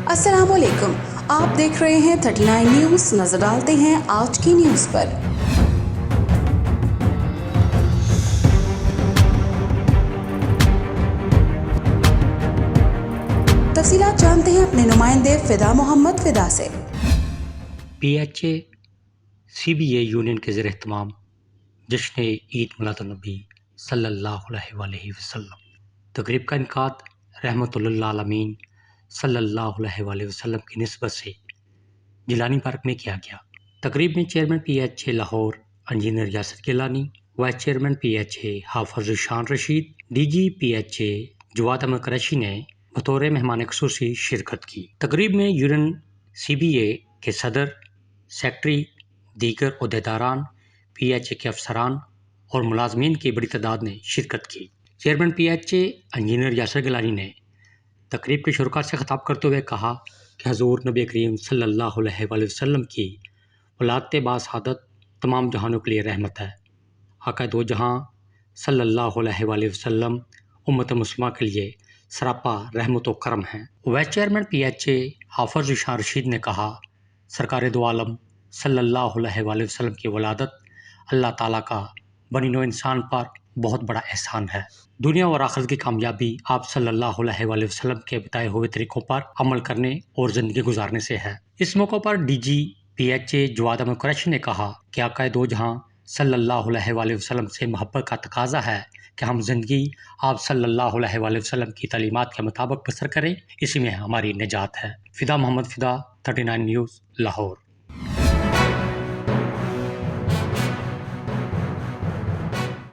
السلام علیکم، آپ دیکھ رہے ہیں 39 نیوز۔ نظر ڈالتے ہیں آج کی نیوز پر۔ تفصیلات جانتے ہیں اپنے نمائندے فدا محمد فدا سے۔ P H A C B A union کے زیر اہتمام جشن عید میلاد النبی صلی اللہ علیہ وآلہ وسلم تقریب کا انعقاد رحمۃ اللہ عالمین صلی اللہ علیہ وآلہ وسلم کی نسبت سے جیلانی پارک میں کیا گیا۔ تقریب میں chairman P H A Lahore engineer Yasir Gilani, vice chairman P H A Hafiz Shan Rashid, D G P H A Jawad Ahmad Qureshi نے بطور مہمان خصوصی شرکت کی۔ تقریب میں یونین سی بی اے کے صدر، سیکرٹری، دیگر عہدیداران، پی ایچ اے کے افسران اور ملازمین کی بڑی تعداد نے شرکت کی۔ Chairman P H A engineer Yasir Gilani نے تقریب کے شرکاء سے خطاب کرتے ہوئے کہا کہ حضور نبی کریم صلی اللہ علیہ وآلہ وسلم کی ولادت باسعادت تمام جہانوں کے لیے رحمت ہے۔ آقا دو جہاں صلی اللہ علیہ وآلہ وسلم امت مسلمہ کے لیے سراپا رحمت و کرم ہیں۔ Vice chairman P H A Hafiz Shan Rashid نے کہا سرکار دو عالم صلی اللہ علیہ وآلہ وسلم کی ولادت اللہ تعالیٰ کا بنی نوع انسان پر بہت بڑا احسان ہے۔ دنیا اور آخرت کی کامیابی آپ صلی اللہ علیہ وآلہ وسلم کے بتائے ہوئے طریقوں پر عمل کرنے اور زندگی گزارنے سے ہے۔ اس موقع پر D G P H A Jawad Ahmad Qureshi نے کہا کہ آقا دو جہاں صلی اللہ علیہ وآلہ وسلم سے محبت کا تقاضا ہے کہ ہم زندگی آپ صلی اللہ علیہ وآلہ وسلم کی تعلیمات کے مطابق بسر کریں، اسی میں ہماری نجات ہے۔ فدا محمد فدا، 39 نیوز، لاہور۔